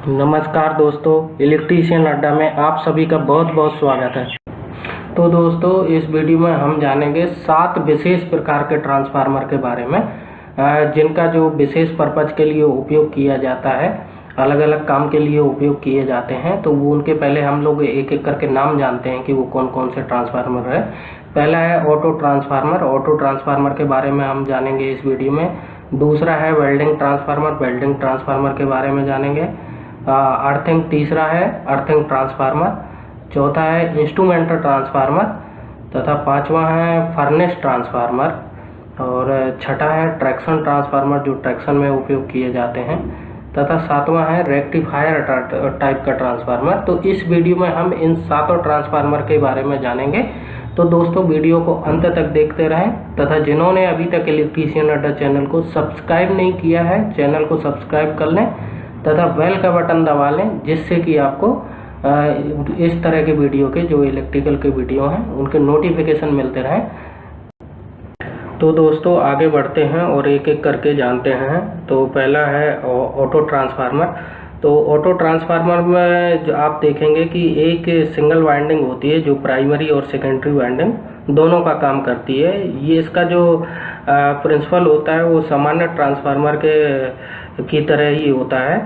नमस्कार दोस्तों, इलेक्ट्रीशियन अड्डा में आप सभी का बहुत बहुत स्वागत है। तो दोस्तों, इस वीडियो में हम जानेंगे 7 विशेष प्रकार के ट्रांसफार्मर के बारे में, जिनका जो विशेष पर्पज के लिए उपयोग किया जाता है, अलग अलग काम के लिए उपयोग किए जाते हैं। तो वो उनके पहले हम लोग एक एक करके नाम जानते हैं कि वो कौन कौन से ट्रांसफार्मर है। पहला है ऑटो ट्रांसफार्मर। ऑटो ट्रांसफार्मर के बारे में हम जानेंगे इस वीडियो में। दूसरा है वेल्डिंग ट्रांसफार्मर। वेल्डिंग ट्रांसफार्मर के बारे में जानेंगे। अर्थिंग तीसरा है अर्थिंग ट्रांसफार्मर। चौथा है इंस्ट्रूमेंटल ट्रांसफार्मर तथा पांचवा है फर्नेस ट्रांसफार्मर। और छठा है ट्रैक्शन ट्रांसफार्मर, जो ट्रैक्शन में उपयोग किए जाते हैं। तथा सातवां है रेक्टिफायर टाइप का ट्रांसफार्मर। तो इस वीडियो में हम इन सातों ट्रांसफार्मर के बारे में जानेंगे। तो दोस्तों, वीडियो को अंत तक देखते रहें तथा जिन्होंने अभी तक इलेक्ट्रीशियन अड्डा चैनल को सब्सक्राइब नहीं किया है, चैनल को सब्सक्राइब कर लें तथा बेल का बटन दबा लें, जिससे कि आपको इस तरह के वीडियो के, जो इलेक्ट्रिकल के वीडियो हैं, उनके नोटिफिकेशन मिलते रहें। तो दोस्तों, आगे बढ़ते हैं और एक एक करके जानते हैं। तो पहला है ऑटो ट्रांसफार्मर। तो ऑटो ट्रांसफार्मर में जो आप देखेंगे कि एक सिंगल वाइंडिंग होती है, जो प्राइमरी और सेकेंडरी वाइंडिंग दोनों का काम करती है। ये इसका जो प्रिंसिपल होता है वो सामान्य ट्रांसफार्मर की तरह ही होता है।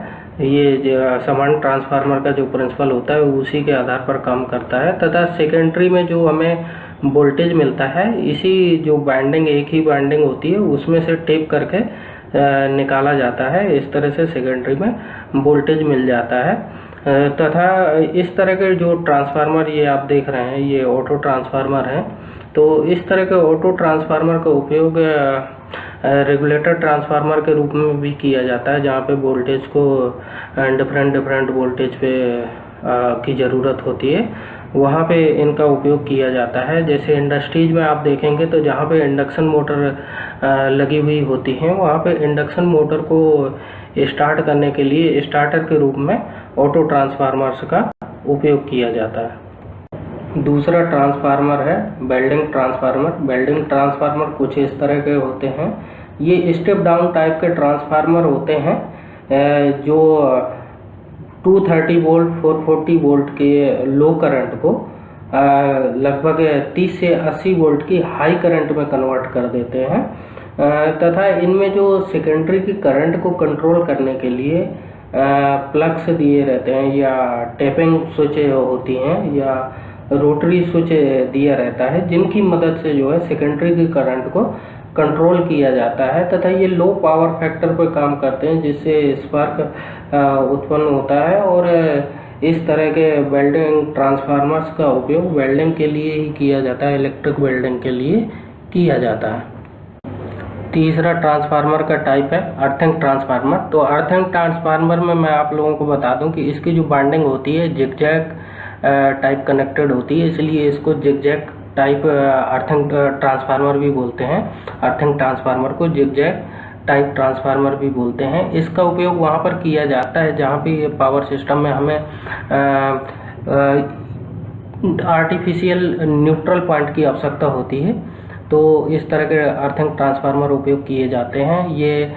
ये सामान्य ट्रांसफार्मर का जो प्रिंसिपल होता है उसी के आधार पर काम करता है। तथा सेकेंडरी में जो हमें वोल्टेज मिलता है, इसी जो बाइंडिंग, एक ही बाइंडिंग होती है, उसमें से टेप करके निकाला जाता है। इस तरह से सेकेंडरी में वोल्टेज मिल जाता है। तथा इस तरह के जो ट्रांसफार्मर ये आप देख रहे हैं, ये ऑटो ट्रांसफार्मर हैं। तो इस तरह के ऑटो ट्रांसफार्मर का उपयोग रेगुलेटर ट्रांसफार्मर के रूप में भी किया जाता है, जहाँ पे वोल्टेज को डिफरेंट वोल्टेज पे की ज़रूरत होती है, वहाँ पे इनका उपयोग किया जाता है। जैसे इंडस्ट्रीज में आप देखेंगे तो जहाँ पे इंडक्शन मोटर लगी हुई होती हैं, वहाँ पे इंडक्शन मोटर को स्टार्ट करने के लिए स्टार्टर के रूप में ऑटो ट्रांसफार्मर्स का उपयोग किया जाता है। दूसरा ट्रांसफार्मर है वेल्डिंग ट्रांसफार्मर। वेल्डिंग ट्रांसफार्मर कुछ इस तरह के होते हैं। ये स्टेप डाउन टाइप के ट्रांसफार्मर होते हैं, जो 230 वोल्ट 440 वोल्ट के लो करंट को लगभग 30 से 80 वोल्ट की हाई करंट में कन्वर्ट कर देते हैं। तथा इनमें जो सेकेंडरी की करंट को कंट्रोल करने के लिए प्लग्स दिए रहते हैं, या टैपिंग स्विच होती हैं, या रोटरी स्विच दिया रहता है, जिनकी मदद से जो है सेकेंडरी की करंट को कंट्रोल किया जाता है। तथा ये लो पावर फैक्टर पर काम करते हैं, जिससे स्पार्क उत्पन्न होता है। और इस तरह के वेल्डिंग ट्रांसफार्मर्स का उपयोग वेल्डिंग के लिए ही किया जाता है, इलेक्ट्रिक वेल्डिंग के लिए किया जाता है। तीसरा ट्रांसफार्मर का टाइप है अर्थिंग ट्रांसफार्मर। तो अर्थिंग ट्रांसफार्मर में मैं आप लोगों को बता दूं कि इसकी जो बाइंडिंग होती है जिगजैग टाइप कनेक्टेड होती है, इसलिए इसको जिगजैग टाइप अर्थिंग ट्रांसफार्मर भी बोलते हैं। अर्थिंग ट्रांसफार्मर को जिगजैग टाइप ट्रांसफार्मर भी बोलते हैं। इसका उपयोग वहाँ पर किया जाता है जहाँ पे पावर सिस्टम में हमें आर्टिफिशियल न्यूट्रल पॉइंट की आवश्यकता होती है। तो इस तरह के अर्थिंग ट्रांसफार्मर उपयोग किए जाते हैं। ये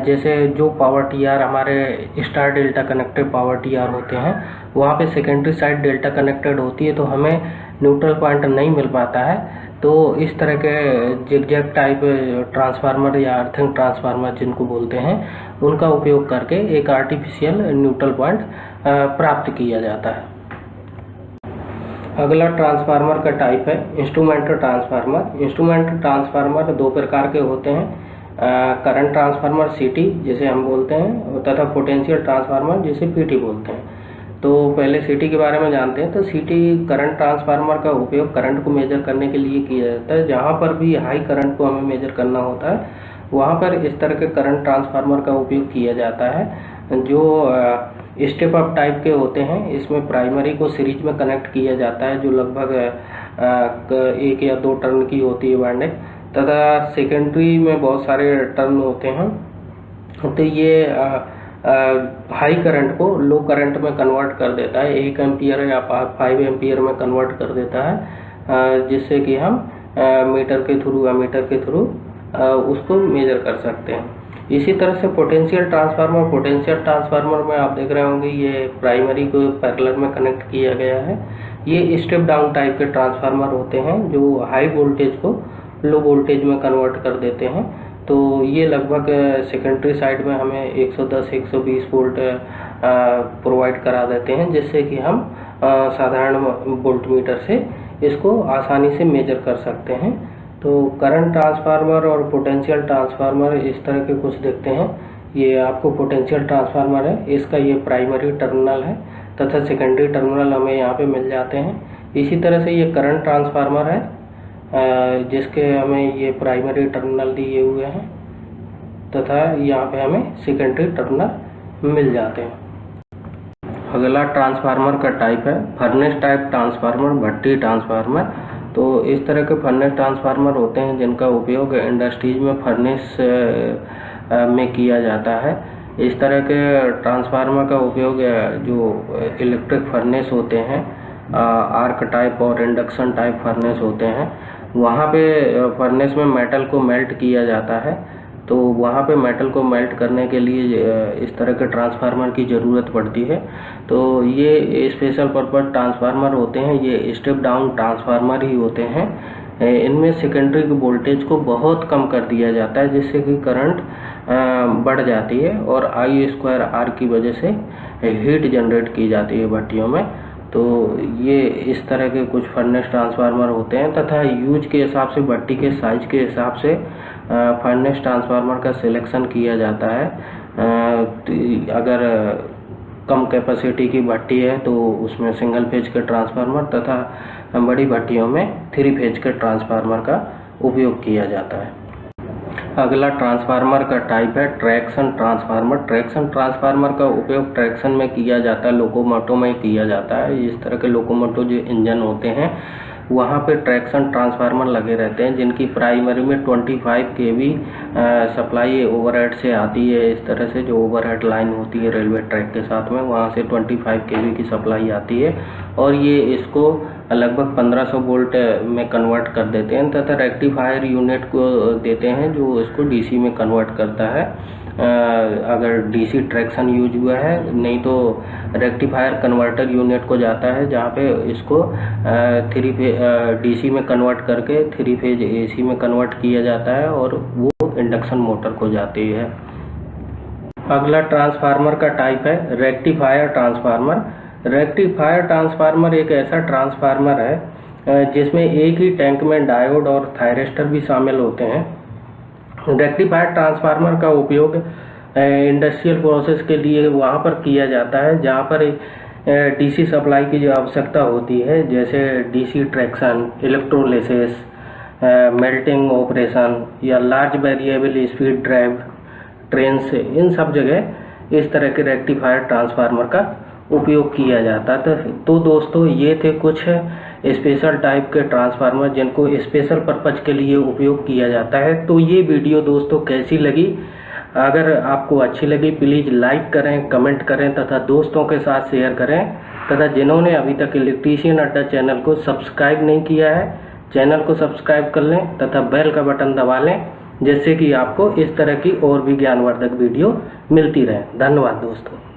जैसे जो पावर टीआर हमारे star delta connected power TR होते हैं, वहाँ पे सेकेंडरी साइड डेल्टा कनेक्टेड होती है, तो हमें न्यूट्रल पॉइंट नहीं मिल पाता है। तो इस तरह के जिगजैग टाइप ट्रांसफार्मर या अर्थिंग ट्रांसफार्मर जिनको बोलते हैं, उनका उपयोग करके एक आर्टिफिशियल न्यूट्रल पॉइंट प्राप्त किया जाता है। अगला ट्रांसफार्मर का टाइप है इंस्ट्रूमेंटल ट्रांसफार्मर। इंस्ट्रूमेंटल ट्रांसफार्मर दो प्रकार के होते हैं, करंट ट्रांसफार्मर सीटी जिसे हम बोलते हैं, तथा पोटेंशियल ट्रांसफार्मर जिसे पीटी बोलते हैं। तो पहले सीटी के बारे में जानते हैं। तो सीटी करंट ट्रांसफार्मर का उपयोग करंट को मेजर करने के लिए किया जाता है। जहाँ पर भी हाई करंट को हमें मेजर करना होता है, वहाँ पर इस तरह के करंट ट्रांसफार्मर का उपयोग किया जाता है, जो स्टेप अप टाइप के होते हैं। इसमें प्राइमरी को सीरीज में कनेक्ट किया जाता है, जो लगभग 1 या 2 टर्न की होती है वाइंडिंग। तथा सेकेंडरी में बहुत सारे टर्न होते हैं। तो ये हाई करंट को लो करंट में कन्वर्ट कर देता है, 1 एम्पियर या 5 एम्पियर में कन्वर्ट कर देता है, जिससे कि हम मीटर के थ्रू उसको मेजर कर सकते हैं। इसी तरह से पोटेंशियल ट्रांसफार्मर में आप देख रहे होंगे ये प्राइमरी को पैरेलल में कनेक्ट किया गया है। ये स्टेप डाउन टाइप के ट्रांसफार्मर होते हैं जो हाई वोल्टेज को लो वोल्टेज में कन्वर्ट कर देते हैं। तो ये लगभग सेकेंडरी साइड में हमें 110-120 वोल्ट प्रोवाइड करा देते हैं, जिससे कि हम साधारण वोल्टमीटर से इसको आसानी से मेजर कर सकते हैं। तो करंट ट्रांसफार्मर और पोटेंशियल ट्रांसफार्मर इस तरह के कुछ देखते हैं। ये आपको पोटेंशियल ट्रांसफार्मर है, इसका ये प्राइमरी टर्मिनल है तथा सेकेंडरी टर्मिनल हमें यहाँ पे मिल जाते हैं। इसी तरह से ये करंट ट्रांसफार्मर है जिसके हमें ये प्राइमरी टर्मिनल दिए हुए हैं तथा यहाँ पे हमें सेकेंडरी टर्मिनल मिल जाते हैं। अगला ट्रांसफार्मर का टाइप है फर्नेस टाइप ट्रांसफार्मर, भट्टी ट्रांसफार्मर। तो इस तरह के फर्नेस ट्रांसफार्मर होते हैं जिनका उपयोग इंडस्ट्रीज में फर्नेस में किया जाता है। इस तरह के ट्रांसफार्मर का उपयोग जो इलेक्ट्रिक फर्नेस होते हैं, आर्क टाइप और इंडक्शन टाइप फर्नेस होते हैं, वहाँ पे फर्नेस में मेटल को मेल्ट किया जाता है। तो वहाँ पे मेटल को मेल्ट करने के लिए इस तरह के ट्रांसफार्मर की ज़रूरत पड़ती है। तो ये स्पेशल पर्पस ट्रांसफार्मर होते हैं, ये स्टेप डाउन ट्रांसफार्मर ही होते हैं। इनमें सेकेंडरी वोल्टेज को बहुत कम कर दिया जाता है, जिससे कि करंट बढ़ जाती है और I²R की वजह से हीट जनरेट की जाती है भट्टियों में। तो ये इस तरह के कुछ फर्नेस ट्रांसफार्मर होते हैं तथा यूज के हिसाब से, भट्टी के साइज के हिसाब से फर्नेस ट्रांसफार्मर का सिलेक्शन किया जाता है। अगर कम कैपेसिटी की भट्टी है तो उसमें सिंगल फेज के ट्रांसफार्मर तथा बड़ी भट्टियों में 3 फेज के ट्रांसफार्मर का उपयोग किया जाता है। अगला ट्रांसफार्मर का टाइप है ट्रैक्शन ट्रांसफार्मर। ट्रैक्शन ट्रांसफार्मर का उपयोग ट्रैक्शन में किया जाता है, लोकोमोटिव में किया जाता है। इस तरह के लोकोमोटिव जो इंजन होते हैं वहाँ पे ट्रैक्शन ट्रांसफार्मर लगे रहते हैं, जिनकी प्राइमरी में 25 kV सप्लाई ओवरहेड से आती है। इस तरह से जो ओवरहेड लाइन होती है रेलवे ट्रैक के साथ में, वहाँ से 25 kV की सप्लाई आती है और ये इसको लगभग 1500 वोल्ट में कन्वर्ट कर देते हैं तथा रेक्टिफायर यूनिट को देते हैं जो इसको DC में कन्वर्ट करता है। अगर DC ट्रैक्शन यूज हुआ है, नहीं तो रेक्टिफायर कन्वर्टर यूनिट को जाता है, जहाँ पे इसको DC में कन्वर्ट करके 3 फेज AC में कन्वर्ट किया जाता है और वो इंडक्शन मोटर को जाती है। अगला ट्रांसफार्मर का टाइप है रेक्टिफायर ट्रांसफार्मर। रेक्टिफायर ट्रांसफार्मर एक ऐसा ट्रांसफार्मर है जिसमें एक ही टैंक में डायोड और थायरिस्टर भी शामिल होते हैं। रेक्टिफायर ट्रांसफार्मर का उपयोग इंडस्ट्रियल प्रोसेस के लिए वहाँ पर किया जाता है जहाँ पर DC सप्लाई की जो आवश्यकता होती है, जैसे DC traction, electrolysis, melting operation या large variable speed drive train से, इन सब जगह इस तरह के रेक्टिफायर ट्रांसफार्मर का उपयोग किया जाता है। तो दोस्तों ये थे कुछ स्पेशल टाइप के ट्रांसफार्मर जिनको स्पेशल पर्पज के लिए उपयोग किया जाता है। तो ये वीडियो दोस्तों कैसी लगी? अगर आपको अच्छी लगी प्लीज़ लाइक करें, कमेंट करें तथा दोस्तों के साथ शेयर करें तथा जिन्होंने अभी तक इलेक्ट्रीशियन अड्डा चैनल को सब्सक्राइब नहीं किया है, चैनल को सब्सक्राइब कर लें तथा बेल का बटन दबा लें, जिससे कि आपको इस तरह की और भी ज्ञानवर्धक वीडियो मिलती रहे। धन्यवाद दोस्तों।